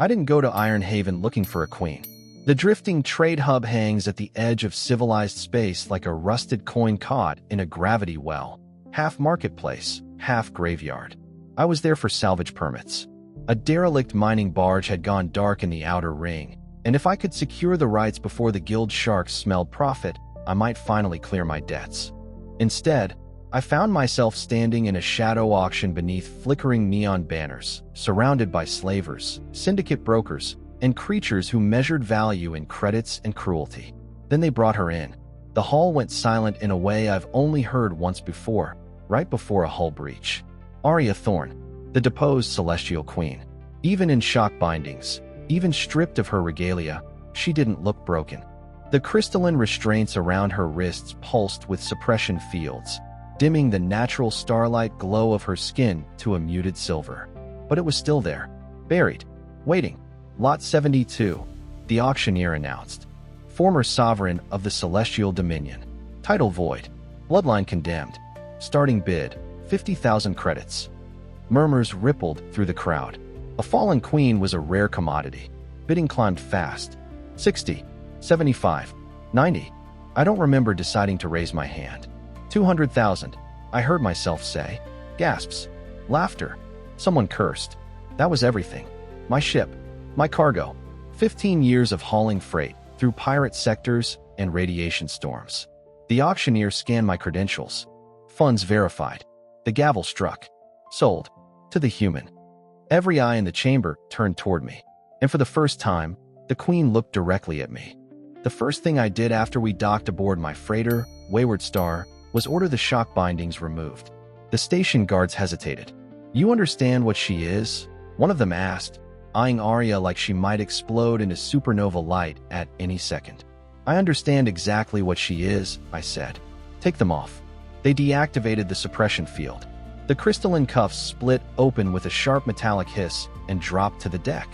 I didn't go to Iron Haven looking for a queen. The drifting trade hub hangs at the edge of civilized space like a rusted coin caught in a gravity well. Half marketplace, half graveyard. I was there for salvage permits. A derelict mining barge had gone dark in the outer ring, and if I could secure the rights before the guild sharks smelled profit, I might finally clear my debts. Instead, I found myself standing in a shadow auction beneath flickering neon banners, surrounded by slavers, syndicate brokers, and creatures who measured value in credits and cruelty. Then they brought her in. The hall went silent in a way I've only heard once before, right before a hull breach. Aria Thorne, the deposed celestial queen. Even in shock bindings, even stripped of her regalia, she didn't look broken. The crystalline restraints around her wrists pulsed with suppression fields, dimming the natural starlight glow of her skin to a muted silver. But it was still there, buried, waiting. Lot 72, the auctioneer announced. Former sovereign of the celestial dominion. Title void. Bloodline condemned. Starting bid, 50,000 credits. Murmurs rippled through the crowd. A fallen queen was a rare commodity. Bidding climbed fast. 60, 75, 90. I don't remember deciding to raise my hand. 200,000, I heard myself say. Gasps. Laughter. Someone cursed. That was everything. My ship. My cargo. 15 years of hauling freight through pirate sectors and radiation storms. The auctioneer scanned my credentials. Funds verified. The gavel struck. Sold. To the human. Every eye in the chamber turned toward me. And for the first time, the queen looked directly at me. The first thing I did after we docked aboard my freighter, Wayward Star, was order the shock bindings removed. The station guards hesitated. You understand what she is? One of them asked, eyeing Aria like she might explode into supernova light at any second. I understand exactly what she is, I said. Take them off. They deactivated the suppression field. The crystalline cuffs split open with a sharp metallic hiss and dropped to the deck.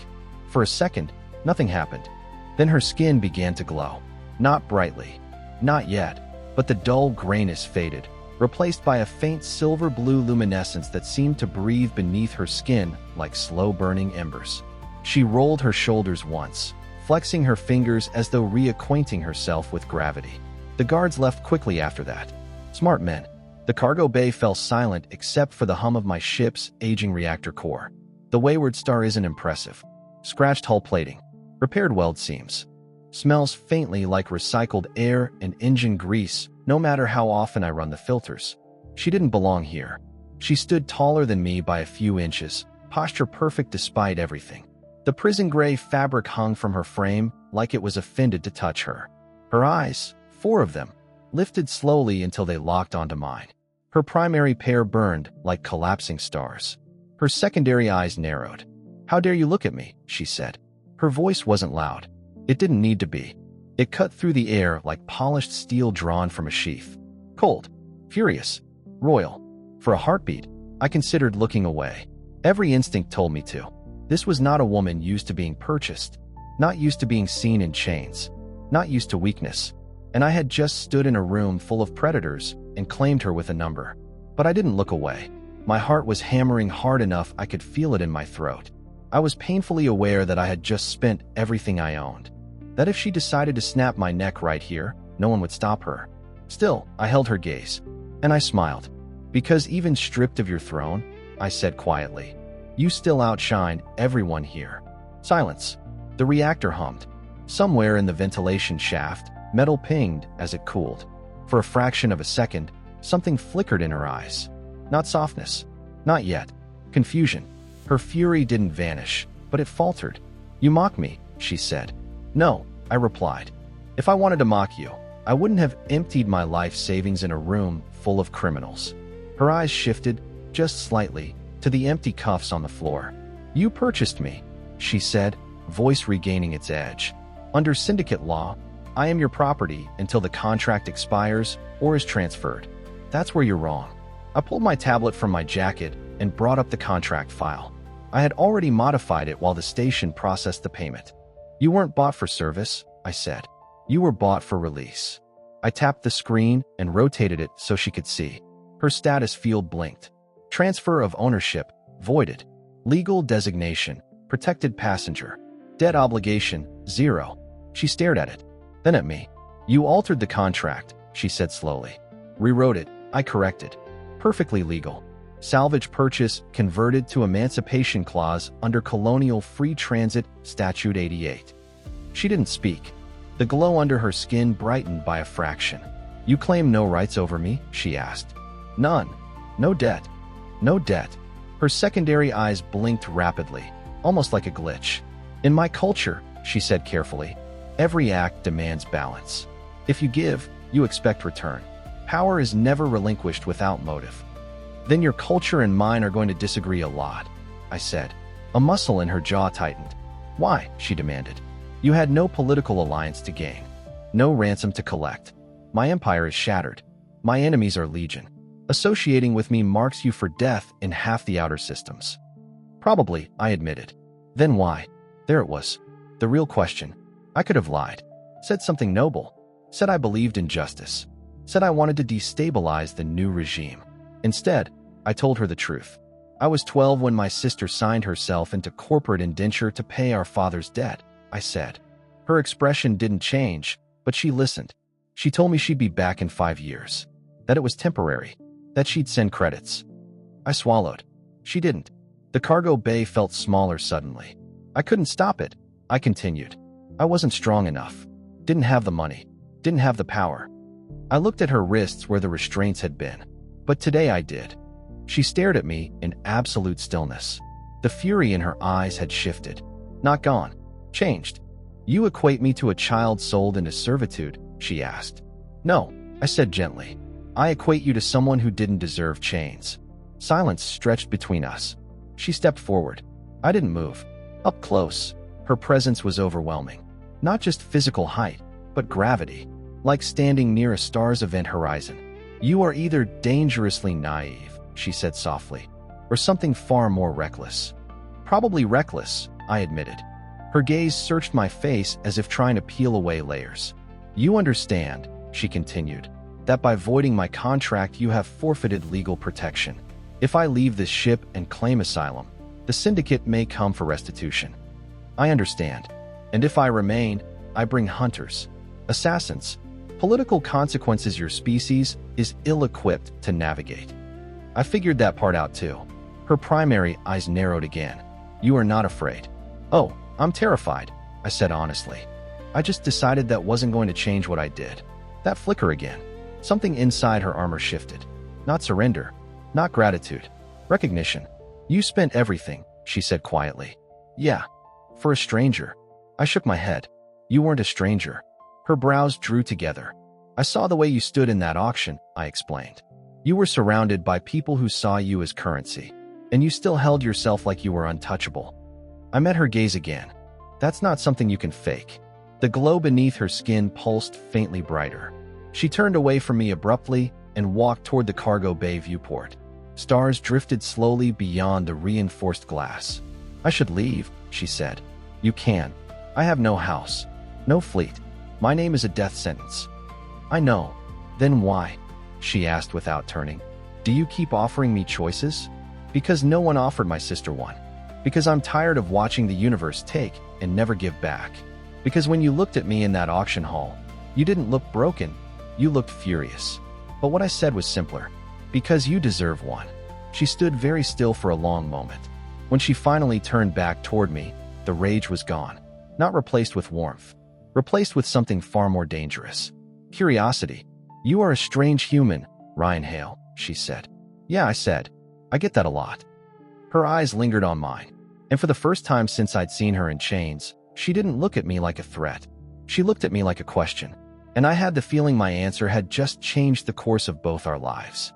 For a second, nothing happened. Then her skin began to glow. Not brightly. Not yet. But the dull grayness faded, replaced by a faint silver-blue luminescence that seemed to breathe beneath her skin like slow-burning embers. She rolled her shoulders once, flexing her fingers as though reacquainting herself with gravity. The guards left quickly after that. Smart men. The cargo bay fell silent except for the hum of my ship's aging reactor core. The Wayward Star isn't impressive. Scratched hull plating. Repaired weld seams. Smells faintly like recycled air and engine grease, no matter how often I run the filters. She didn't belong here. She stood taller than me by a few inches, posture perfect despite everything. The prison gray fabric hung from her frame like it was offended to touch her. Her eyes, 4 of them, lifted slowly until they locked onto mine. Her primary pair burned like collapsing stars. Her secondary eyes narrowed. "How dare you look at me?" she said. Her voice wasn't loud. It didn't need to be. It cut through the air like polished steel drawn from a sheath. Cold, furious, royal. For a heartbeat, I considered looking away. Every instinct told me to. This was not a woman used to being purchased, not used to being seen in chains, not used to weakness. And I had just stood in a room full of predators and claimed her with a number. But I didn't look away. My heart was hammering hard enough I could feel it in my throat. I was painfully aware that I had just spent everything I owned. That if she decided to snap my neck right here, no one would stop her. Still, I held her gaze. And I smiled. Because even stripped of your throne, I said quietly, you still outshine everyone here. Silence. The reactor hummed. Somewhere in the ventilation shaft, metal pinged as it cooled. For a fraction of a second, something flickered in her eyes. Not softness. Not yet. Confusion. Her fury didn't vanish, but it faltered. You mock me, she said. No, I replied. If I wanted to mock you, I wouldn't have emptied my life savings in a room full of criminals. Her eyes shifted, just slightly, to the empty cuffs on the floor. You purchased me, she said, voice regaining its edge. Under syndicate law, I am your property until the contract expires or is transferred. That's where you're wrong. I pulled my tablet from my jacket and brought up the contract file. I had already modified it while the station processed the payment. You weren't bought for service, I said. You were bought for release. I tapped the screen and rotated it so she could see. Her status field blinked. Transfer of ownership, voided. Legal designation, Protected passenger. Debt obligation, 0. She stared at it. Then at me. You altered the contract, she said slowly. Rewrote it, I corrected. Perfectly legal. Salvage purchase converted to emancipation clause under Colonial Free Transit Statute 88. She didn't speak. The glow under her skin brightened by a fraction. You claim no rights over me? She asked. None. No debt. No debt. Her secondary eyes blinked rapidly, almost like a glitch. In my culture, she said carefully, every act demands balance. If you give, you expect return. Power is never relinquished without motive. Then your culture and mine are going to disagree a lot, I said. A muscle in her jaw tightened. Why? She demanded. You had no political alliance to gain. No ransom to collect. My empire is shattered. My enemies are legion. Associating with me marks you for death in half the outer systems. Probably, I admitted. Then why? There it was. The real question. I could have lied. Said something noble. Said I believed in justice. Said I wanted to destabilize the new regime. Instead, I told her the truth. I was 12 when my sister signed herself into corporate indenture to pay our father's debt, I said. Her expression didn't change, but she listened. She told me she'd be back in 5 years. That it was temporary. That she'd send credits. I swallowed. She didn't. The cargo bay felt smaller suddenly. I couldn't stop it. I continued. I wasn't strong enough. Didn't have the money. Didn't have the power. I looked at her wrists where the restraints had been. But today I did. She stared at me in absolute stillness. The fury in her eyes had shifted. Not gone. Changed. You equate me to a child sold into servitude, she asked. No, I said gently. I equate you to someone who didn't deserve chains. Silence stretched between us. She stepped forward. I didn't move. Up close, her presence was overwhelming. Not just physical height, but gravity. Like standing near a star's event horizon. You are either dangerously naive, she said softly, or something far more reckless. Probably reckless, I admitted. Her gaze searched my face as if trying to peel away layers. You understand, she continued, that by voiding my contract you have forfeited legal protection. If I leave this ship and claim asylum, the syndicate may come for restitution. I understand. And if I remain, I bring hunters, assassins, political consequences your species is ill-equipped to navigate. I figured that part out too. Her primary eyes narrowed again. You are not afraid. Oh, I'm terrified, I said honestly. I just decided that wasn't going to change what I did. That flicker again. Something inside her armor shifted. Not surrender. Not gratitude. Recognition. You spent everything, she said quietly. Yeah. For a stranger. I shook my head. You weren't a stranger. Her brows drew together. I saw the way you stood in that auction, I explained. You were surrounded by people who saw you as currency, and you still held yourself like you were untouchable. I met her gaze again. That's not something you can fake. The glow beneath her skin pulsed faintly brighter. She turned away from me abruptly and walked toward the cargo bay viewport. Stars drifted slowly beyond the reinforced glass. I should leave, she said. You can. I have no house. No fleet. My name is a death sentence. I know. Then why? She asked without turning. Do you keep offering me choices? Because no one offered my sister one. Because I'm tired of watching the universe take and never give back. Because when you looked at me in that auction hall, you didn't look broken, you looked furious. But what I said was simpler. Because you deserve one. She stood very still for a long moment. When she finally turned back toward me, the rage was gone. Not replaced with warmth. Replaced with something far more dangerous. Curiosity. You are a strange human, Ryan Hale, she said. Yeah, I said. I get that a lot. Her eyes lingered on mine. And for the first time since I'd seen her in chains, she didn't look at me like a threat. She looked at me like a question. And I had the feeling my answer had just changed the course of both our lives.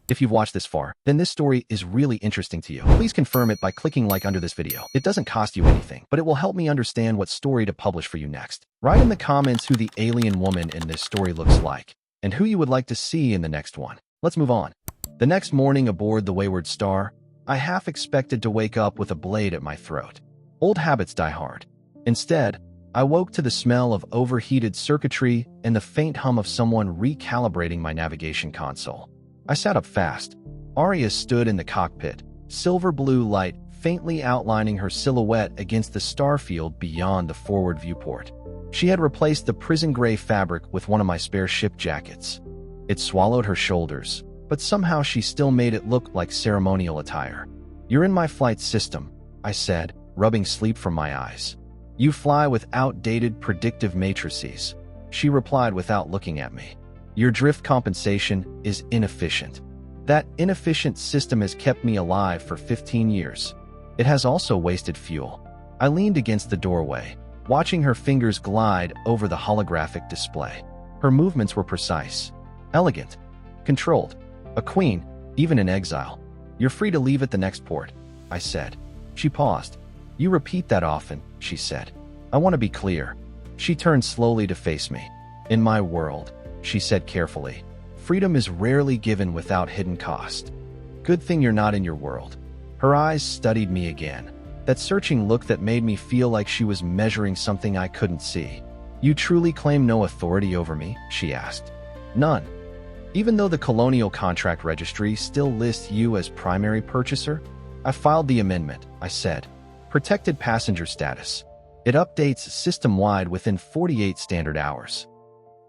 If you've watched this far, then this story is really interesting to you. Please confirm it by clicking like under this video. It doesn't cost you anything, but it will help me understand what story to publish for you next. Write in the comments who the alien woman in this story looks like, and who you would like to see in the next one. Let's move on. The next morning aboard the Wayward Star, I half expected to wake up with a blade at my throat. Old habits die hard. Instead, I woke to the smell of overheated circuitry and the faint hum of someone recalibrating my navigation console. I sat up fast. Aria stood in the cockpit, silver blue light faintly outlining her silhouette against the starfield beyond the forward viewport. She had replaced the prison gray fabric with one of my spare ship jackets. It swallowed her shoulders, but somehow she still made it look like ceremonial attire. "You're in my flight system," I said, rubbing sleep from my eyes. "You fly with outdated predictive matrices," she replied without looking at me. "Your drift compensation is inefficient. That inefficient system has kept me alive for 15 years. It has also wasted fuel." I leaned against the doorway, watching her fingers glide over the holographic display. Her movements were precise, elegant, controlled. A queen, even in exile. "You're free to leave at the next port," I said. She paused. "You repeat that often," she said. "I want to be clear." She turned slowly to face me. "In my world," she said carefully, "freedom is rarely given without hidden cost. Good thing you're not in your world." Her eyes studied me again, that searching look that made me feel like she was measuring something I couldn't see. "You truly claim no authority over me?" she asked. "None. Even though the Colonial Contract Registry still lists you as primary purchaser?" "I filed the amendment," I said. "Protected passenger status. It updates system-wide within 48 standard hours."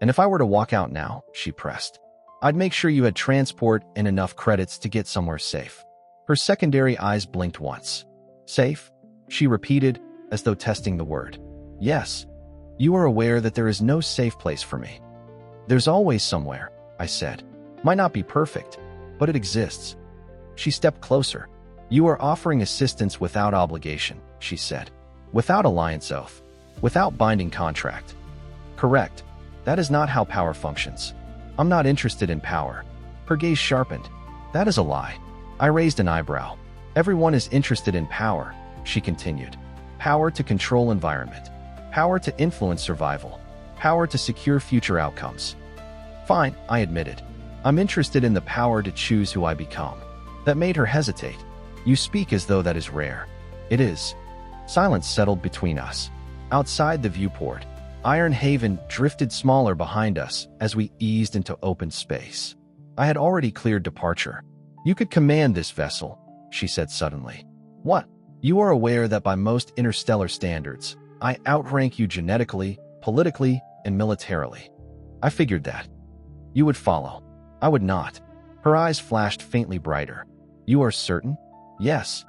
"And if I were to walk out now," she pressed, "I'd make sure you had transport and enough credits to get somewhere safe." Her secondary eyes blinked once. "Safe?" she repeated, as though testing the word. "Yes. You are aware that there is no safe place for me." "There's always somewhere," I said. "Might not be perfect, but it exists." She stepped closer. "You are offering assistance without obligation," she said. "Without alliance oath. Without binding contract." "Correct. That is not how power functions. I'm not interested in power." Her gaze sharpened. "That is a lie." I raised an eyebrow. "Everyone is interested in power," she continued. "Power to control environment. Power to influence survival. Power to secure future outcomes." "Fine," I admitted. "I'm interested in the power to choose who I become." That made her hesitate. "You speak as though that is rare." "It is." Silence settled between us. Outside the viewport, Iron Haven drifted smaller behind us as we eased into open space. I had already cleared departure. "You could command this vessel," she said suddenly. "What?" "You are aware that by most interstellar standards, I outrank you genetically, politically, and militarily." "I figured that." "You would follow." "I would not." Her eyes flashed faintly brighter. "You are certain?" "Yes."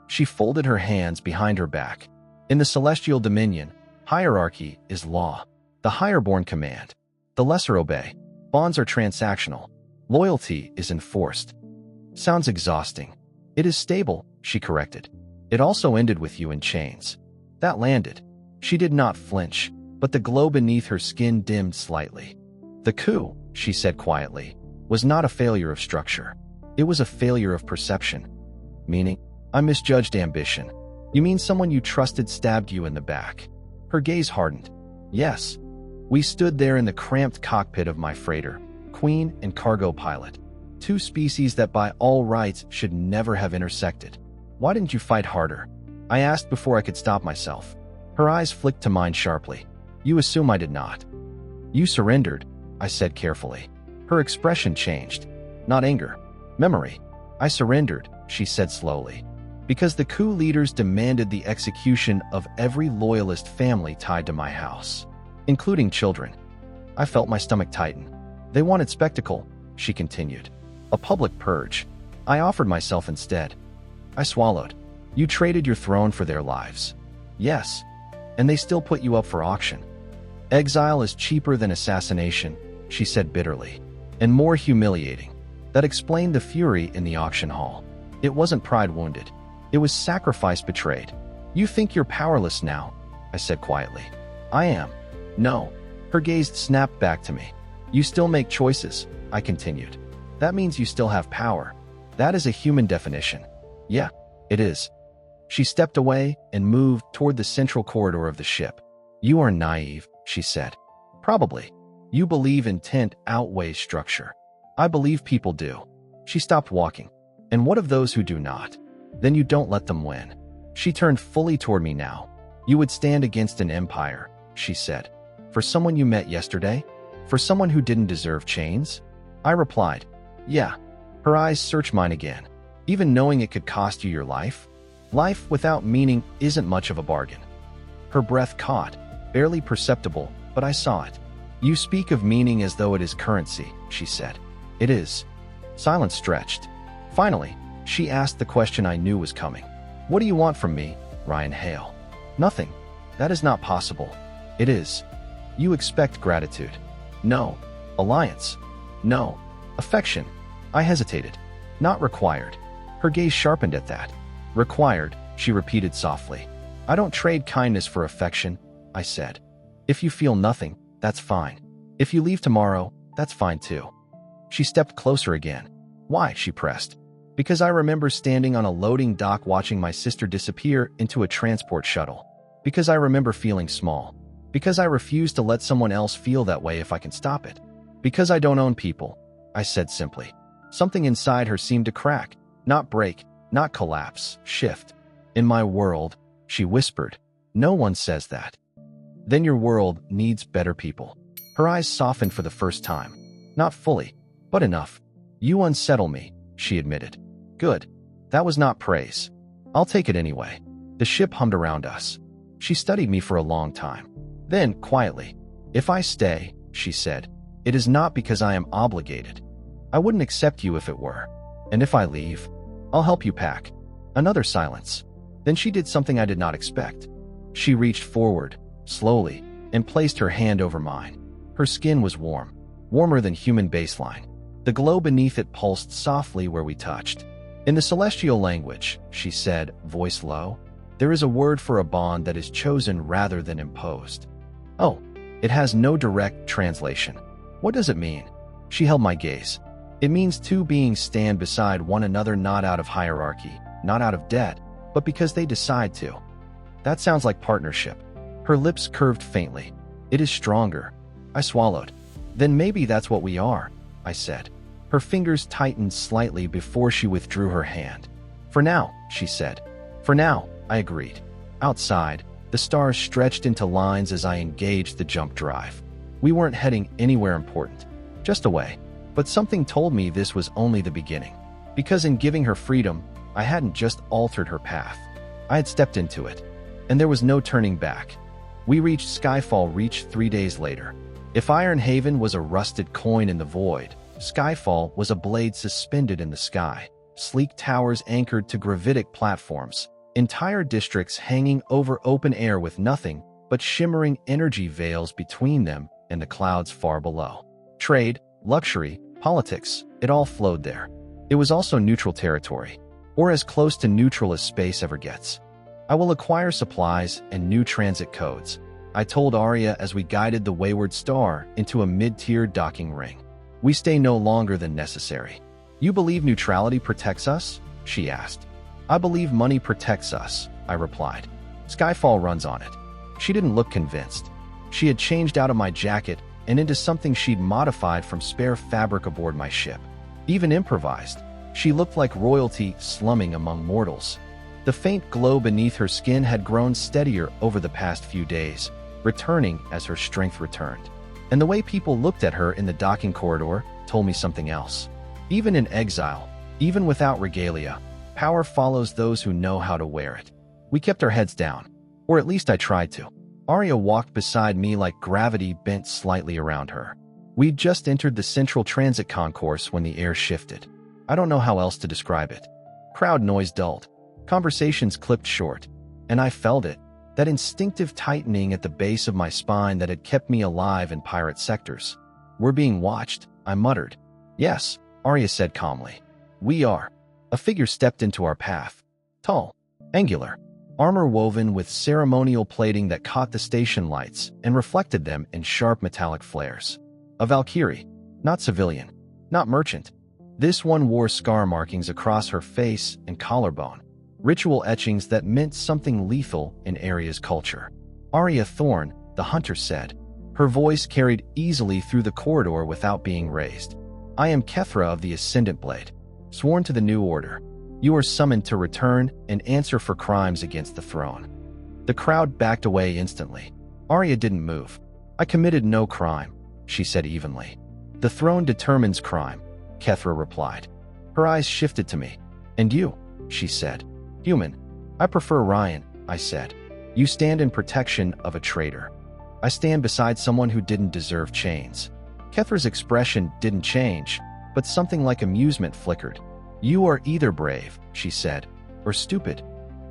She folded her hands behind her back. "In the Celestial Dominion, hierarchy is law. The higher-born command. The lesser obey. Bonds are transactional. Loyalty is enforced." "Sounds exhausting." "It is stable," she corrected. "It also ended with you in chains." That landed. She did not flinch, but the glow beneath her skin dimmed slightly. "The coup," she said quietly, "was not a failure of structure. It was a failure of perception." "Meaning?" "I misjudged ambition." "You mean someone you trusted stabbed you in the back?" Her gaze hardened. "Yes." We stood there in the cramped cockpit of my freighter, queen and cargo pilot. Two species that by all rights should never have intersected. "Why didn't you fight harder?" I asked before I could stop myself. Her eyes flicked to mine sharply. "You assume I did not." "You surrendered," I said carefully. Her expression changed. "Not anger. Memory." "I surrendered," she said slowly, "because the coup leaders demanded the execution of every loyalist family tied to my house, including children." I felt my stomach tighten. "They wanted spectacle," she continued. "A public purge. I offered myself instead." I swallowed. "You traded your throne for their lives." "Yes. And they still put you up for auction." "Exile is cheaper than assassination," she said bitterly, "and more humiliating." That explained the fury in the auction hall. It wasn't pride wounded. It was sacrifice betrayed. "You think you're powerless now," I said quietly. "I am." "No." Her gaze snapped back to me. "You still make choices," I continued. "That means you still have power. That is a human definition." "Yeah, it is." She stepped away and moved toward the central corridor of the ship. "You are naive," she said. "Probably. You believe intent outweighs structure. I believe people do." She stopped walking. "And what of those who do not?" "Then you don't let them win." She turned fully toward me now. "You would stand against an empire," she said. "For someone you met yesterday? For someone who didn't deserve chains?" I replied, "Yeah." Her eyes searched mine again. "Even knowing it could cost you your life?" Life without meaning isn't much of a bargain. Her breath caught, barely perceptible, but I saw it. You speak of meaning as though it is currency, she said. It is. Silence stretched. Finally, she asked the question I knew was coming. What do you want from me, Ryan Hale? Nothing. That is not possible. It is. You expect gratitude. No. Alliance. No. Affection. I hesitated. Not required. Her gaze sharpened at that. Required, she repeated softly. I don't trade kindness for affection, I said. If you feel nothing, that's fine. If you leave tomorrow, that's fine too. She stepped closer again. Why? She pressed. Because I remember standing on a loading dock watching my sister disappear into a transport shuttle. Because I remember feeling small. Because I refuse to let someone else feel that way if I can stop it. Because I don't own people, I said simply. Something inside her seemed to crack, not break, not collapse, shift. In my world, she whispered, no one says that. Then your world needs better people. Her eyes softened for the first time. Not fully, but enough. You unsettle me, she admitted. Good. That was not praise. I'll take it anyway. The ship hummed around us. She studied me for a long time. Then, quietly, if I stay, she said, it is not because I am obligated. I wouldn't accept you if it were. And if I leave, I'll help you pack. Another silence. Then she did something I did not expect. She reached forward, slowly, and placed her hand over mine. Her skin was warm, warmer than human baseline. The glow beneath it pulsed softly where we touched. In the celestial language, she said, voice low, there is a word for a bond that is chosen rather than imposed. Oh, it has no direct translation. What does it mean? She held my gaze. It means two beings stand beside one another not out of hierarchy, not out of debt, but because they decide to. That sounds like partnership. Her lips curved faintly. It is stronger. I swallowed. Then maybe that's what we are, I said. Her fingers tightened slightly before she withdrew her hand. For now, she said. For now, I agreed. Outside, the stars stretched into lines as I engaged the jump drive. We weren't heading anywhere important, just away. But something told me this was only the beginning. Because in giving her freedom, I hadn't just altered her path. I had stepped into it. And there was no turning back. We reached Skyfall Reach 3 days later. If Iron Haven was a rusted coin in the void, Skyfall was a blade suspended in the sky. Sleek towers anchored to gravitic platforms. Entire districts hanging over open air with nothing but shimmering energy veils between them and the clouds far below. Trade, luxury, politics, it all flowed there. It was also neutral territory, or as close to neutral as space ever gets. I will acquire supplies and new transit codes, I told Aria as we guided the wayward star into a mid-tier docking ring. We stay no longer than necessary. You believe neutrality protects us? She asked. I believe money protects us, I replied. Skyfall runs on it. She didn't look convinced. She had changed out of my jacket and into something she'd modified from spare fabric aboard my ship. Even improvised, she looked like royalty slumming among mortals. The faint glow beneath her skin had grown steadier over the past few days, returning as her strength returned. And the way people looked at her in the docking corridor told me something else. Even in exile, even without regalia, power follows those who know how to wear it. We kept our heads down, or at least I tried to. Aria walked beside me like gravity bent slightly around her. We'd just entered the central transit concourse when the air shifted. I don't know how else to describe it. Crowd noise dulled. Conversations clipped short. And I felt it, that instinctive tightening at the base of my spine that had kept me alive in pirate sectors. We're being watched, I muttered. Yes, Aria said calmly. We are. A figure stepped into our path. Tall, angular, armor woven with ceremonial plating that caught the station lights and reflected them in sharp metallic flares. A Valkyrie, not civilian, not merchant. This one wore scar markings across her face and collarbone, ritual etchings that meant something lethal in Aria's culture. Aria Thorne, the hunter said. Her voice carried easily through the corridor without being raised. I am Kethra of the Ascendant Blade, sworn to the New Order. You are summoned to return and answer for crimes against the throne. The crowd backed away instantly. Aria didn't move. I committed no crime, she said evenly. The throne determines crime, Kethra replied. Her eyes shifted to me. And you, she said. Human. I prefer Ryan, I said. You stand in protection of a traitor. I stand beside someone who didn't deserve chains. Kethra's expression didn't change, but something like amusement flickered. You are either brave, she said, or stupid.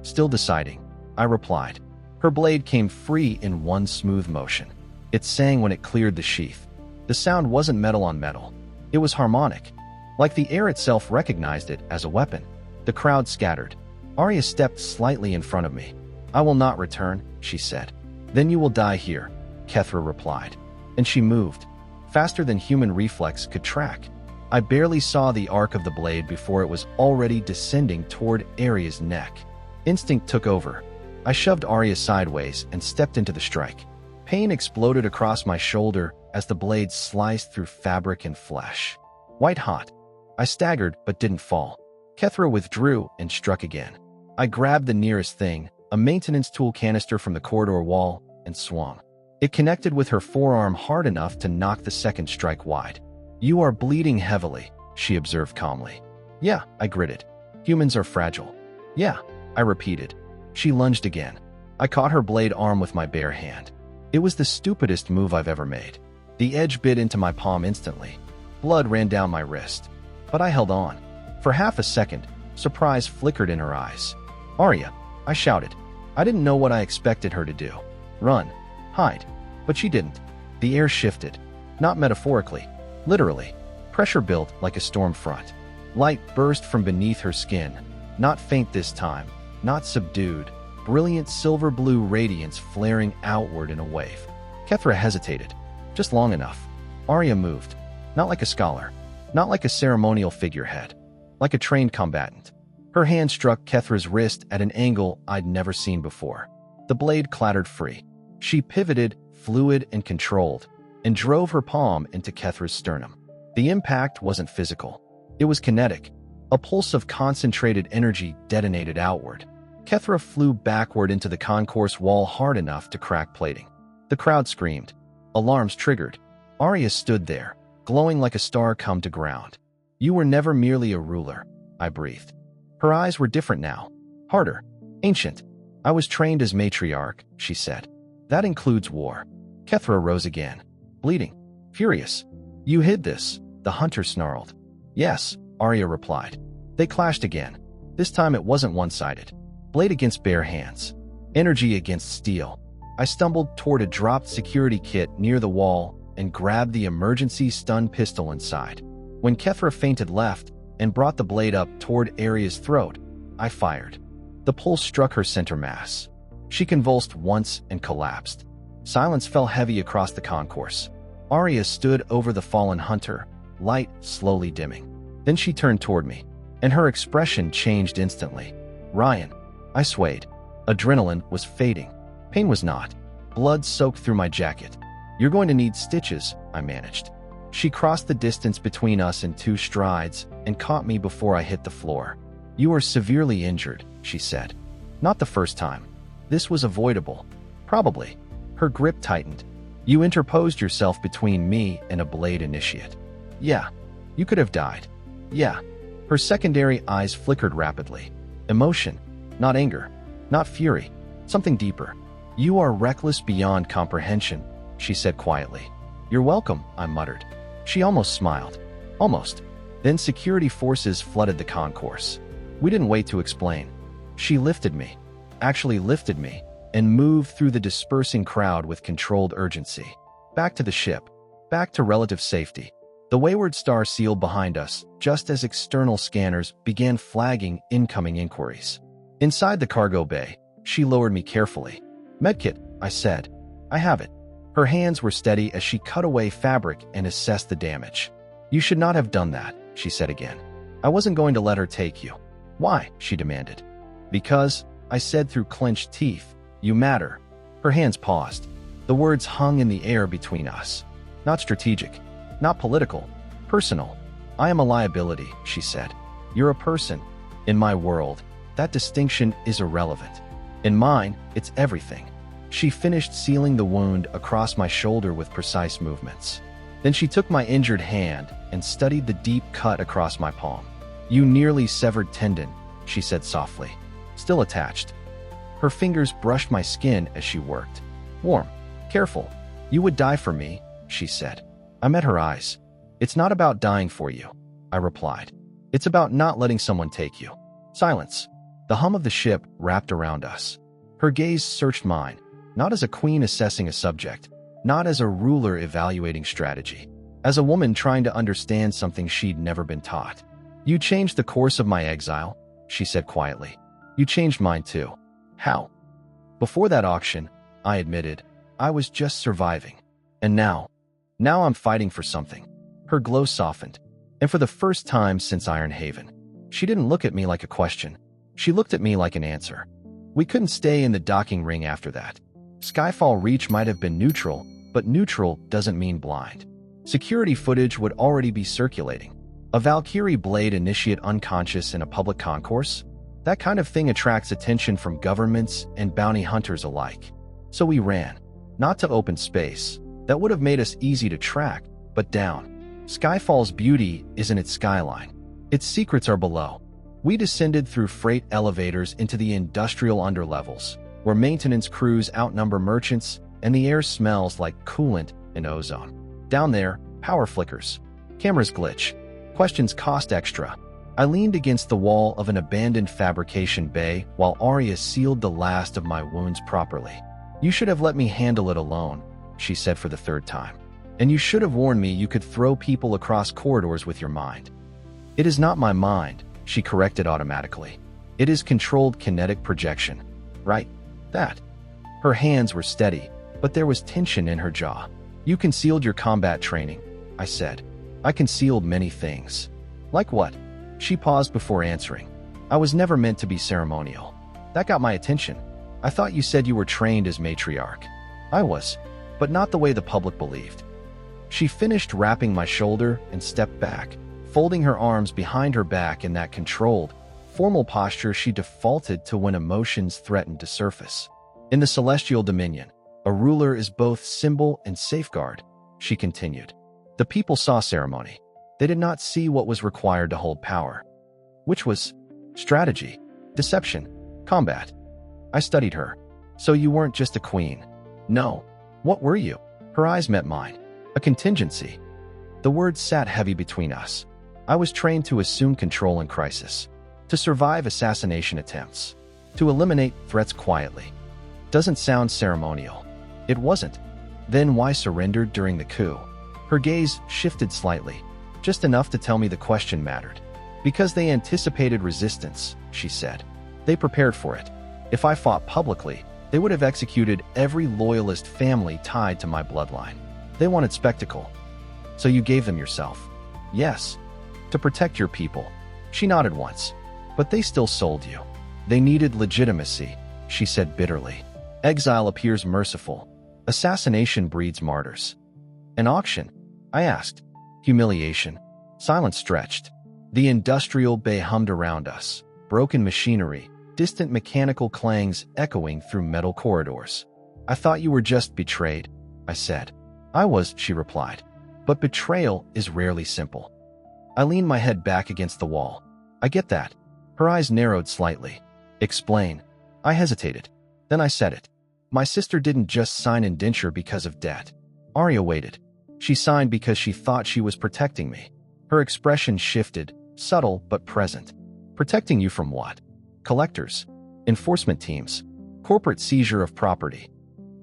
Still deciding, I replied. Her blade came free in one smooth motion. It sang when it cleared the sheath. The sound wasn't metal on metal. It was harmonic, like the air itself recognized it as a weapon. The crowd scattered. Aria stepped slightly in front of me. I will not return, she said. Then you will die here, Kethra replied. And she moved, faster than human reflex could track. I barely saw the arc of the blade before it was already descending toward Aria's neck. Instinct took over. I shoved Aria sideways and stepped into the strike. Pain exploded across my shoulder as the blade sliced through fabric and flesh. White hot. I staggered but didn't fall. Kethra withdrew and struck again. I grabbed the nearest thing, a maintenance tool canister from the corridor wall, and swung. It connected with her forearm hard enough to knock the second strike wide. You are bleeding heavily, she observed calmly. Yeah, I gritted. Humans are fragile. Yeah, I repeated. She lunged again. I caught her blade arm with my bare hand. It was the stupidest move I've ever made. The edge bit into my palm instantly. Blood ran down my wrist. But I held on. For half a second, surprise flickered in her eyes. Aria, I shouted. I didn't know what I expected her to do. Run. Hide. But she didn't. The air shifted. Not metaphorically. Literally. Pressure built like a storm front. Light burst from beneath her skin. Not faint this time. Not subdued. Brilliant silver-blue radiance flaring outward in a wave. Kethra hesitated. Just long enough. Aria moved. Not like a scholar. Not like a ceremonial figurehead. Like a trained combatant. Her hand struck Kethra's wrist at an angle I'd never seen before. The blade clattered free. She pivoted, fluid and controlled, and drove her palm into Kethra's sternum. The impact wasn't physical. It was kinetic. A pulse of concentrated energy detonated outward. Kethra flew backward into the concourse wall hard enough to crack plating. The crowd screamed. Alarms triggered. Aria stood there, glowing like a star come to ground. You were never merely a ruler, I breathed. Her eyes were different now. Harder. Ancient. I was trained as matriarch, she said. That includes war. Kethra rose again. Bleeding. Furious. You hid this, the hunter snarled. Yes, Aria replied. They clashed again. This time it wasn't one-sided. Blade against bare hands. Energy against steel. I stumbled toward a dropped security kit near the wall and grabbed the emergency stun pistol inside. When Kethra fainted left and brought the blade up toward Aria's throat, I fired. The pulse struck her center mass. She convulsed once and collapsed. Silence fell heavy across the concourse. Aria stood over the fallen hunter, light slowly dimming. Then she turned toward me, and her expression changed instantly. Ryan. I swayed. Adrenaline was fading. Pain was not. Blood soaked through my jacket. You're going to need stitches, I managed. She crossed the distance between us in 2 strides and caught me before I hit the floor. You are severely injured, she said. Not the first time. This was avoidable. Probably. Her grip tightened. You interposed yourself between me and a blade initiate. Yeah. You could have died. Yeah. Her secondary eyes flickered rapidly. Emotion. Not anger. Not fury. Something deeper. You are reckless beyond comprehension, she said quietly. You're welcome, I muttered. She almost smiled. Almost. Then security forces flooded the concourse. We didn't wait to explain. She lifted me. Actually lifted me, and moved through the dispersing crowd with controlled urgency. Back to the ship. Back to relative safety. The Wayward Star sealed behind us, just as external scanners began flagging incoming inquiries. Inside the cargo bay, she lowered me carefully. Medkit, I said. I have it. Her hands were steady as she cut away fabric and assessed the damage. You should not have done that, she said again. I wasn't going to let her take you. Why? She demanded. Because, I said through clenched teeth, you matter. Her hands paused. The words hung in the air between us. Not strategic. Not political. Personal. I am a liability, she said. You're a person. In my world, that distinction is irrelevant. In mine, it's everything. She finished sealing the wound across my shoulder with precise movements. Then she took my injured hand and studied the deep cut across my palm. You nearly severed tendon, she said softly. still attached. Her fingers brushed my skin as she worked. Warm. Careful. You would die for me, she said. I met her eyes. It's not about dying for you, I replied. It's about not letting someone take you. Silence. The hum of the ship wrapped around us. Her gaze searched mine, not as a queen assessing a subject, not as a ruler evaluating strategy, as a woman trying to understand something she'd never been taught. You changed the course of my exile, she said quietly. You changed mine too. How? Before that auction, I admitted, I was just surviving. And now I'm fighting for something. Her glow softened. And for the first time since Iron Haven, she didn't look at me like a question. She looked at me like an answer. We couldn't stay in the docking ring after that. Skyfall Reach might have been neutral, but neutral doesn't mean blind. Security footage would already be circulating. A Valkyrie blade initiate unconscious in a public concourse? That kind of thing attracts attention from governments and bounty hunters alike. So we ran. Not to open space. That would have made us easy to track, but down. Skyfall's beauty isn't its skyline. Its secrets are below. We descended through freight elevators into the industrial underlevels, where maintenance crews outnumber merchants and the air smells like coolant and ozone. Down there, power flickers. Cameras glitch. Questions cost extra. I leaned against the wall of an abandoned fabrication bay while Aria sealed the last of my wounds properly. You should have let me handle it alone, she said for the third time. And you should have warned me you could throw people across corridors with your mind. It is not my mind, she corrected automatically. It is controlled kinetic projection. Right? That. Her hands were steady, but there was tension in her jaw. You concealed your combat training, I said. I concealed many things. Like what? She paused before answering. I was never meant to be ceremonial. That got my attention. I thought you said you were trained as matriarch. I was, but not the way the public believed. She finished wrapping my shoulder and stepped back, folding her arms behind her back in that controlled, formal posture she defaulted to when emotions threatened to surface. In the celestial dominion, a ruler is both symbol and safeguard, she continued. The people saw ceremony. They did not see what was required to hold power, which was strategy, deception, combat. I studied her. So you weren't just a queen. No. What were you? Her eyes met mine. A contingency. The words sat heavy between us. I was trained to assume control in crisis, to survive assassination attempts, to eliminate threats quietly. Doesn't sound ceremonial. It wasn't. Then why surrender during the coup? Her gaze shifted slightly, just enough to tell me the question mattered. Because they anticipated resistance, she said. They prepared for it. If I fought publicly, they would have executed every loyalist family tied to my bloodline. They wanted spectacle. So you gave them yourself. Yes. To protect your people. She nodded once. But they still sold you. They needed legitimacy, she said bitterly. Exile appears merciful. Assassination breeds martyrs. An auction? I asked. Humiliation. Silence stretched. The industrial bay hummed around us. Broken machinery, distant mechanical clangs echoing through metal corridors. I thought you were just betrayed, I said. I was, she replied. But betrayal is rarely simple. I leaned my head back against the wall. I get that. Her eyes narrowed slightly. Explain. I hesitated. Then I said it. My sister didn't just sign indenture because of debt. Aria waited. She signed because she thought she was protecting me. Her expression shifted, subtle but present. Protecting you from what? Collectors, enforcement teams, corporate seizure of property.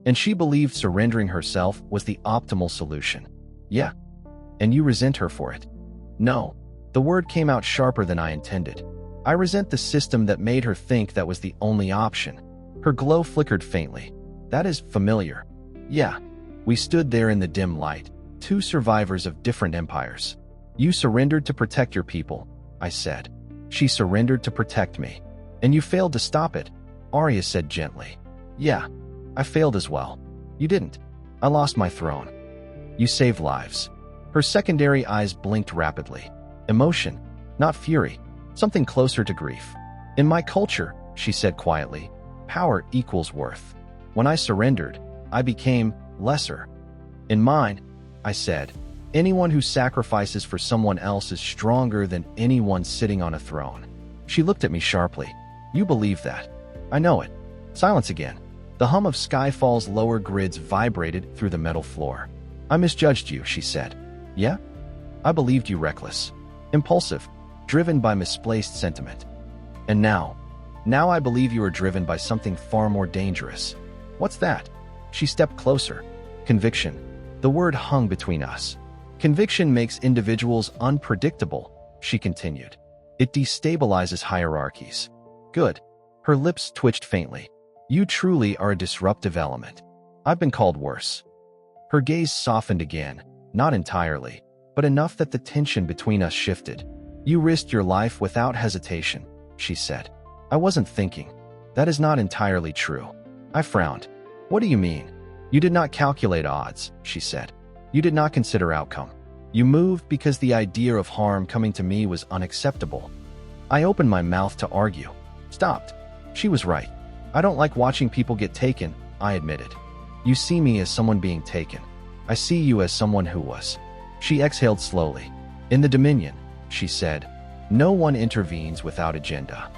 And she believed surrendering herself was the optimal solution. Yeah. And you resent her for it. No. The word came out sharper than I intended. I resent the system that made her think that was the only option. Her glow flickered faintly. That is familiar. Yeah. We stood there in the dim light, two survivors of different empires. You surrendered to protect your people, I said. She surrendered to protect me. And you failed to stop it, Aria said gently. Yeah, I failed as well. You didn't. I lost my throne. You saved lives. Her secondary eyes blinked rapidly. Emotion, not fury, something closer to grief. In my culture, she said quietly, power equals worth. When I surrendered, I became lesser. In mine, I said, anyone who sacrifices for someone else is stronger than anyone sitting on a throne. She looked at me sharply. You believe that. I know it. Silence again. The hum of Skyfall's lower grids vibrated through the metal floor. I misjudged you, she said. Yeah? I believed you reckless, impulsive, driven by misplaced sentiment. And now I believe you are driven by something far more dangerous. What's that? She stepped closer. Conviction. The word hung between us. Conviction makes individuals unpredictable, she continued. It destabilizes hierarchies. Good. Her lips twitched faintly. You truly are a disruptive element. I've been called worse. Her gaze softened again, not entirely, but enough that the tension between us shifted. You risked your life without hesitation, she said. I wasn't thinking. That is not entirely true. I frowned. What do you mean? You did not calculate odds, she said. You did not consider outcome. You moved because the idea of harm coming to me was unacceptable. I opened my mouth to argue. Stopped. She was right. I don't like watching people get taken, I admitted. You see me as someone being taken. I see you as someone who was. She exhaled slowly. In the Dominion, she said, no one intervenes without agenda.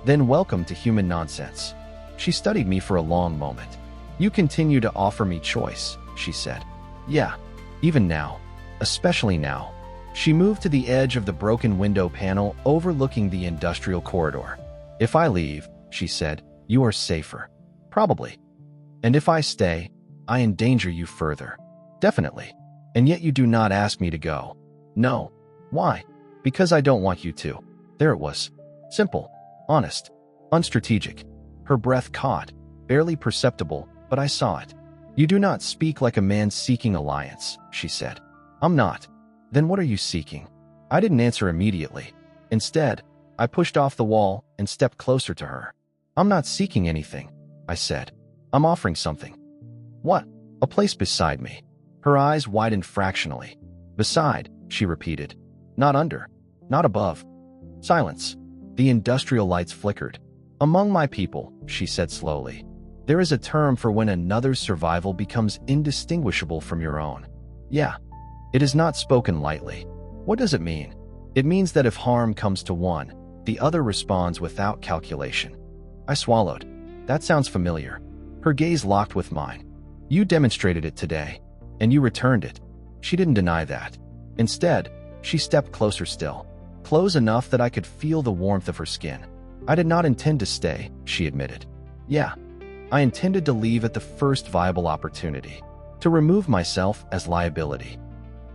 Then welcome to human nonsense. She studied me for a long moment. You continue to offer me choice, she said. Yeah, even now. Especially now. She moved to the edge of the broken window panel overlooking the industrial corridor. If I leave, she said, you are safer. Probably. And if I stay, I endanger you further. Definitely. And yet you do not ask me to go. No. Why? Because I don't want you to. There it was. Simple. Honest. Unstrategic. Her breath caught. Barely perceptible, but I saw it. You do not speak like a man seeking alliance, she said. I'm not. Then what are you seeking? I didn't answer immediately. Instead, I pushed off the wall and stepped closer to her. I'm not seeking anything, I said. I'm offering something. What? A place beside me. Her eyes widened fractionally. Beside, she repeated. Not under. Not above. Silence. The industrial lights flickered. Among my people, she said slowly, there is a term for when another's survival becomes indistinguishable from your own. Yeah. It is not spoken lightly. What does it mean? It means that if harm comes to one, the other responds without calculation. I swallowed. That sounds familiar. Her gaze locked with mine. You demonstrated it today, and you returned it. She didn't deny that. Instead, she stepped closer still, close enough that I could feel the warmth of her skin. I did not intend to stay, she admitted. Yeah, I intended to leave at the first viable opportunity, to remove myself as liability.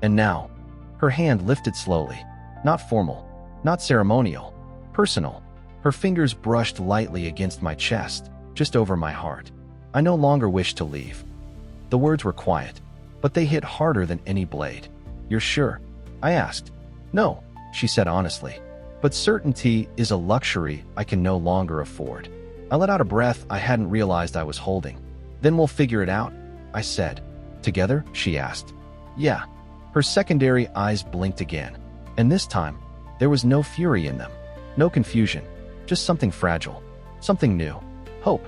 And now, her hand lifted slowly, not formal, not ceremonial, personal. Her fingers brushed lightly against my chest, just over my heart. I no longer wished to leave. The words were quiet, but they hit harder than any blade. You're sure? I asked. No, she said honestly. But certainty is a luxury I can no longer afford. I let out a breath I hadn't realized I was holding. Then we'll figure it out, I said. Together? She asked. Yeah. Her secondary eyes blinked again. And this time, there was no fury in them. No confusion. Just something fragile. Something new. Hope.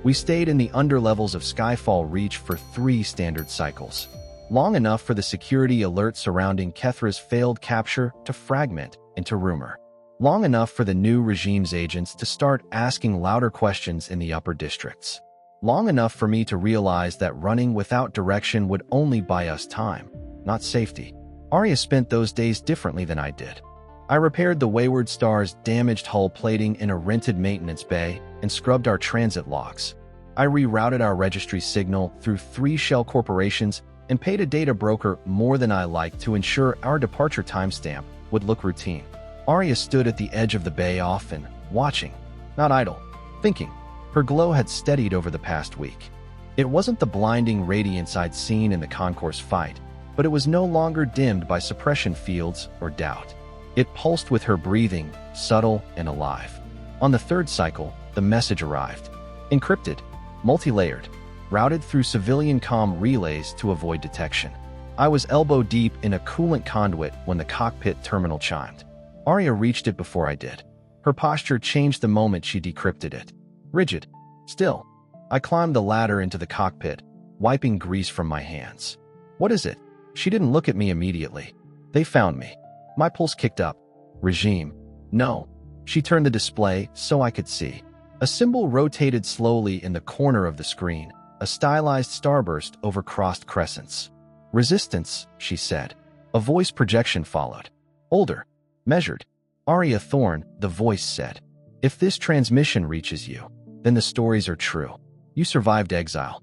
We stayed in the underlevels of Skyfall Reach for 3 standard cycles. Long enough for the security alert surrounding Kethra's failed capture to fragment into rumor. Long enough for the new regime's agents to start asking louder questions in the upper districts. Long enough for me to realize that running without direction would only buy us time, not safety. Aria spent those days differently than I did. I repaired the Wayward Star's damaged hull plating in a rented maintenance bay and scrubbed our transit logs. I rerouted our registry signal through 3 shell corporations and paid a data broker more than I liked to ensure our departure timestamp would look routine. Aria stood at the edge of the bay often, watching, not idle, thinking. Her glow had steadied over the past week. It wasn't the blinding radiance I'd seen in the concourse fight, but it was no longer dimmed by suppression fields or doubt. It pulsed with her breathing, subtle and alive. On the 3rd cycle, the message arrived. Encrypted, multi-layered, routed through civilian comm relays to avoid detection. I was elbow-deep in a coolant conduit when the cockpit terminal chimed. Aria reached it before I did. Her posture changed the moment she decrypted it. Rigid. Still. I climbed the ladder into the cockpit, wiping grease from my hands. What is it? She didn't look at me immediately. They found me. My pulse kicked up. Regime. No. She turned the display so I could see. A symbol rotated slowly in the corner of the screen, a stylized starburst over crossed crescents. Resistance, she said. A voice projection followed. Older. Measured. Aria Thorne, the voice said. If this transmission reaches you, then the stories are true. You survived exile.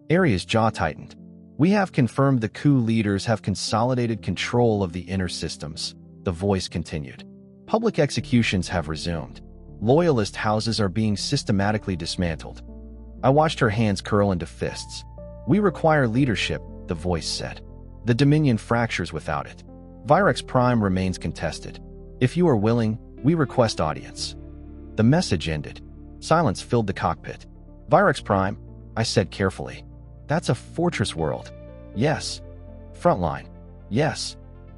Aria's jaw tightened. We have confirmed the coup leaders have consolidated control of the inner systems, the voice continued. Public executions have resumed. Loyalist houses are being systematically dismantled. I watched her hands curl into fists. We require leadership, the voice said. The Dominion fractures without it. Virex Prime remains contested. If you are willing, we request audience. The message ended. Silence filled the cockpit. Virex Prime, I said carefully. That's a fortress world. Yes. Frontline. Yes.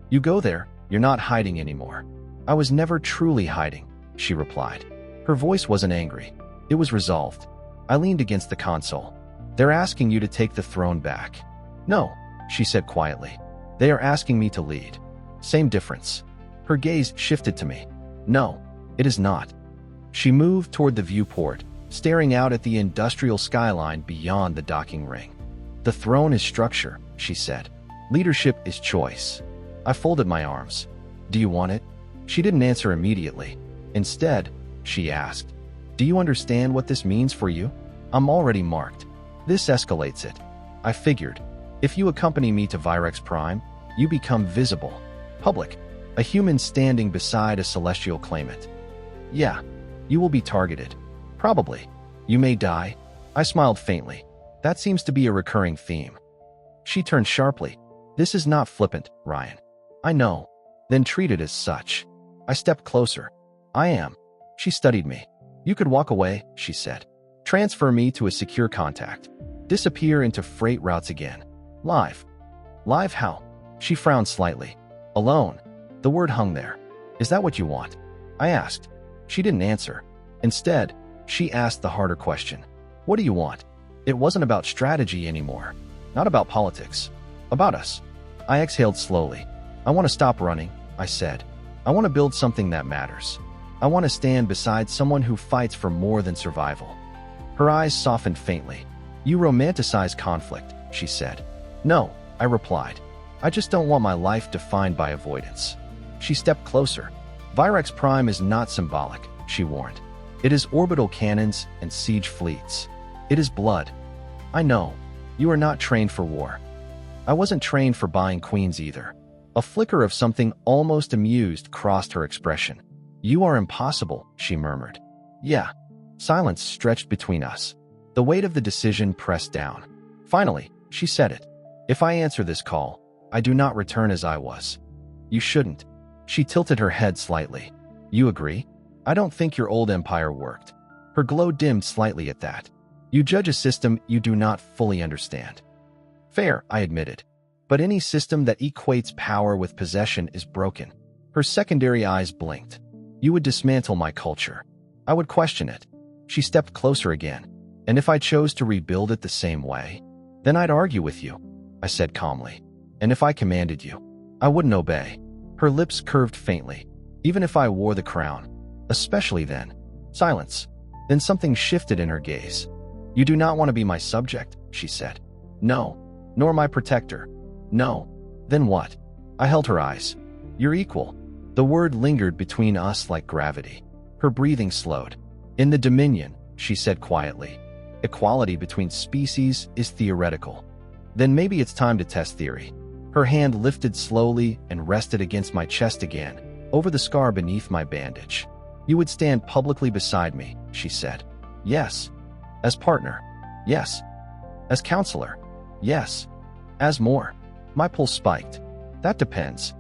You go there, you're not hiding anymore. I was never truly hiding, she replied. Her voice wasn't angry. It was resolved. I leaned against the console. They're asking you to take the throne back. No, she said quietly. They are asking me to lead. Same difference. Her gaze shifted to me. No, it is not. She moved toward the viewport, staring out at the industrial skyline beyond the docking ring. The throne is structure, she said. Leadership is choice. I folded my arms. Do you want it? She didn't answer immediately. Instead, she asked, do you understand what this means for you? I'm already marked. This escalates it. I figured. If you accompany me to Virex Prime, you become visible, public, a human standing beside a celestial claimant. Yeah, you will be targeted. Probably. You may die. I smiled faintly. That seems to be a recurring theme. She turned sharply. This is not flippant, Ryan. I know. Then treat it as such. I stepped closer. I am. She studied me. You could walk away, she said. Transfer me to a secure contact. Disappear into freight routes again. Live. Live how? She frowned slightly. Alone. The word hung there. Is that what you want? I asked. She didn't answer. Instead, she asked the harder question. What do you want? It wasn't about strategy anymore. Not about politics. About us. I exhaled slowly. I want to stop running, I said. I want to build something that matters. I want to stand beside someone who fights for more than survival. Her eyes softened faintly. You romanticize conflict, she said. No, I replied. I just don't want my life defined by avoidance. She stepped closer. Virex Prime is not symbolic, she warned. It is orbital cannons and siege fleets. It is blood. I know. You are not trained for war. I wasn't trained for buying queens either. A flicker of something almost amused crossed her expression. You are impossible, she murmured. Yeah. Silence stretched between us. The weight of the decision pressed down. Finally, she said it. If I answer this call, I do not return as I was. You shouldn't. She tilted her head slightly. You agree? I don't think your old empire worked. Her glow dimmed slightly at that. You judge a system you do not fully understand. Fair, I admitted. But any system that equates power with possession is broken. Her secondary eyes blinked. You would dismantle my culture. I would question it. She stepped closer again. And if I chose to rebuild it the same way, then I'd argue with you, I said calmly. And if I commanded you, I wouldn't obey. Her lips curved faintly. Even if I wore the crown. Especially then. Silence. Then something shifted in her gaze. You do not want to be my subject, she said. No. Nor my protector. No. Then what? I held her eyes. You're equal. The word lingered between us like gravity. Her breathing slowed. In the Dominion, she said quietly, equality between species is theoretical. Then maybe it's time to test theory. Her hand lifted slowly and rested against my chest again, over the scar beneath my bandage. You would stand publicly beside me, she said. Yes. As partner. Yes. As counselor. Yes. As more. My pulse spiked. That depends.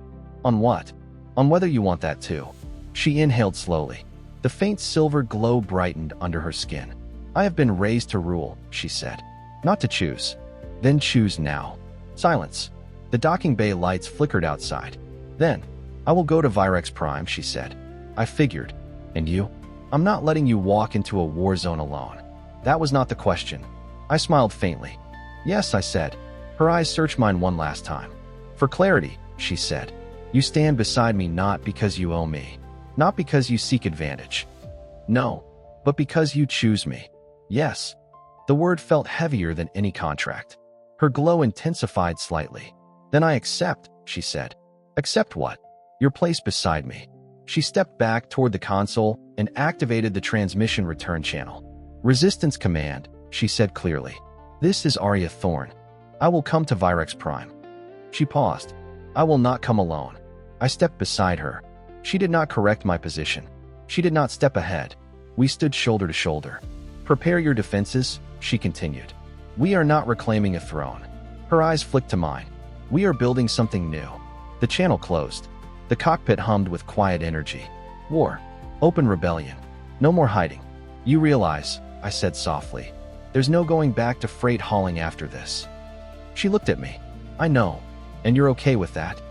On what? On whether you want that too. She inhaled slowly. The faint silver glow brightened under her skin. I have been raised to rule, she said. Not to choose. Then choose now. Silence. The docking bay lights flickered outside. Then, I will go to Virex Prime, she said. I figured. And you? I'm not letting you walk into a war zone alone. That was not the question. I smiled faintly. Yes, I said. Her eyes searched mine one last time. For clarity, she said. You stand beside me not because you owe me. Not because you seek advantage. No. But because you choose me. Yes. The word felt heavier than any contract. Her glow intensified slightly. Then I accept, she said. Accept what? Your place beside me. She stepped back toward the console and activated the transmission return channel. Resistance command, she said clearly. This is Aria Thorne. I will come to Virex Prime. She paused. I will not come alone. I stepped beside her. She did not correct my position. She did not step ahead. We stood shoulder to shoulder. Prepare your defenses, she continued. We are not reclaiming a throne. Her eyes flicked to mine. We are building something new. The channel closed. The cockpit hummed with quiet energy. War. Open rebellion. No more hiding. You realize, I said softly. There's no going back to freight hauling after this. She looked at me. I know. And you're okay with that?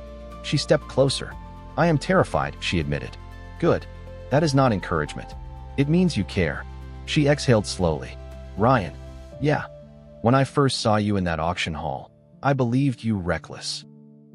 She stepped closer. I am terrified, she admitted. Good. That is not encouragement. It means you care. She exhaled slowly. Ryan. Yeah. When I first saw you in that auction hall, I believed you reckless.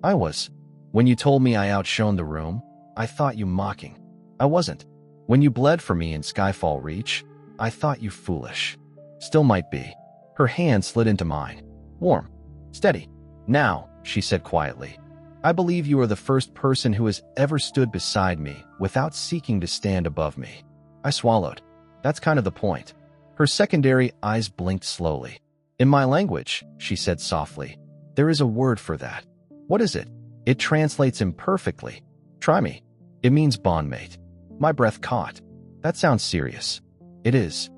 I was. When you told me I outshone the room, I thought you mocking. I wasn't. When you bled for me in Skyfall Reach, I thought you foolish. Still might be. Her hand slid into mine. Warm. Steady. Now, she said quietly. I believe you are the first person who has ever stood beside me without seeking to stand above me. I swallowed. That's kind of the point. Her secondary eyes blinked slowly. In my language, she said softly, there is a word for that. What is it? It translates imperfectly. Try me. It means bondmate. My breath caught. That sounds serious. It is.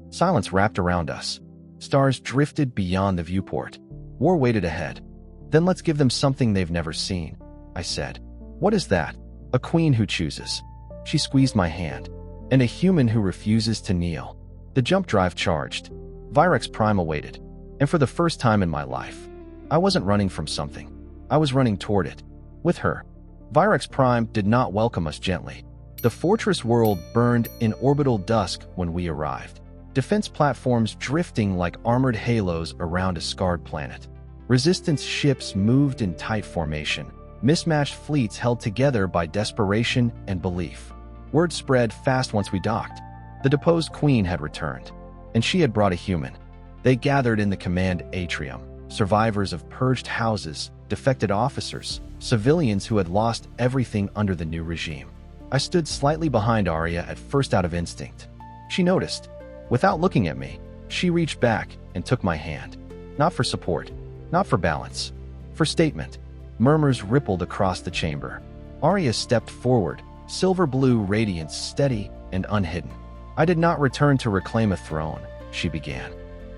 Silence wrapped around us. Stars drifted beyond the viewport. War waited ahead. Then let's give them something they've never seen, I said. What is that? A queen who chooses. She squeezed my hand. And a human who refuses to kneel. The jump drive charged. Virex Prime awaited. And for the first time in my life, I wasn't running from something. I was running toward it. With her. Virex Prime did not welcome us gently. The fortress world burned in orbital dusk when we arrived. Defense platforms drifting like armored halos around a scarred planet. Resistance ships moved in tight formation. Mismatched fleets held together by desperation and belief. Word spread fast once we docked. The deposed queen had returned, and she had brought a human. They gathered in the command atrium, survivors of purged houses, defected officers, civilians who had lost everything under the new regime. I stood slightly behind Aria at first out of instinct. She noticed. Without looking at me, she reached back and took my hand. Not for support, not for balance, for statement. Murmurs rippled across the chamber. Aria stepped forward, silver blue radiance steady and unhidden. I did not return to reclaim a throne, she began.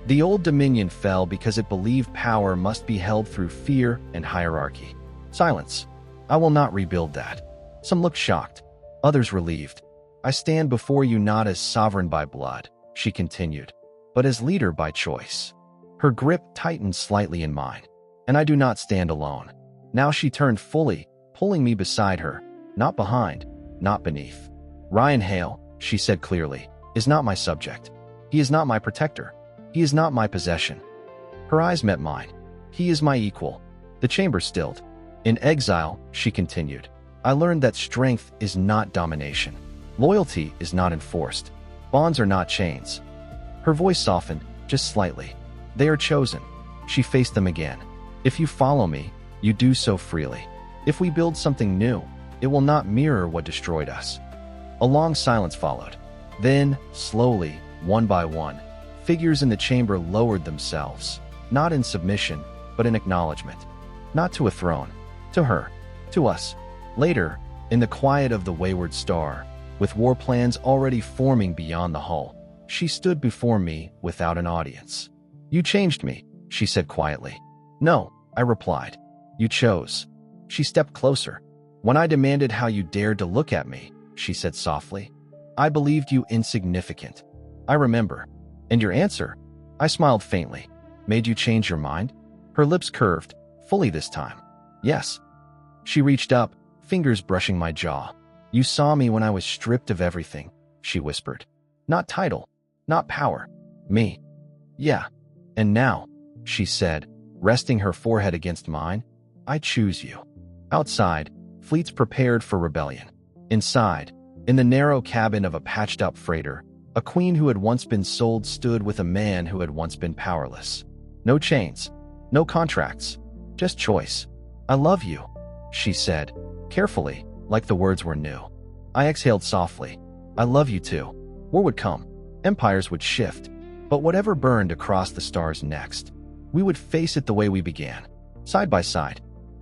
The old dominion fell because it believed power must be held through fear and hierarchy. Silence. I will not rebuild that. Some looked shocked, others relieved. I stand before you not as sovereign by blood, she continued, but as leader by choice. Her grip tightened slightly in mine. And I do not stand alone. Now she turned fully, pulling me beside her, not behind, not beneath. Ryan Hale, she said clearly, is not my subject. He is not my protector. He is not my possession. Her eyes met mine. He is my equal. The chamber stilled. In exile, she continued, I learned that strength is not domination. Loyalty is not enforced. Bonds are not chains. Her voice softened, just slightly. They are chosen. She faced them again. If you follow me, you do so freely. If we build something new, it will not mirror what destroyed us. A long silence followed. Then, slowly, one by one, figures in the chamber lowered themselves, not in submission, but in acknowledgement. Not to a throne, to her, to us. Later, in the quiet of the wayward star, with war plans already forming beyond the hull, she stood before me without an audience. You changed me, she said quietly. No, I replied. You chose. She stepped closer. When I demanded how you dared to look at me, she said softly, I believed you insignificant. I remember. And your answer? I smiled faintly. Made you change your mind? Her lips curved, fully this time. Yes. She reached up, fingers brushing my jaw. You saw me when I was stripped of everything, she whispered. Not title, not power. Me. Yeah. And now, she said, resting her forehead against mine, I choose you. Outside, fleets prepared for rebellion. Inside, in the narrow cabin of a patched-up freighter, A queen who had once been sold stood with a man who had once been powerless. No chains, no contracts, just choice. "I love you," she said, carefully, like the words were new. I exhaled softly. "I love you too." War would come. Empires would shift. But whatever burned across the stars next, we would face it the way we began, side by side.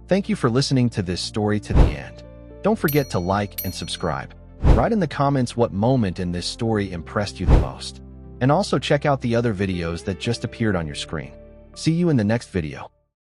Thank you for listening to this story to the end. Don't forget to like and subscribe. Write in the comments what moment in this story impressed you the most. And also check out the other videos that just appeared on your screen. See you in the next video.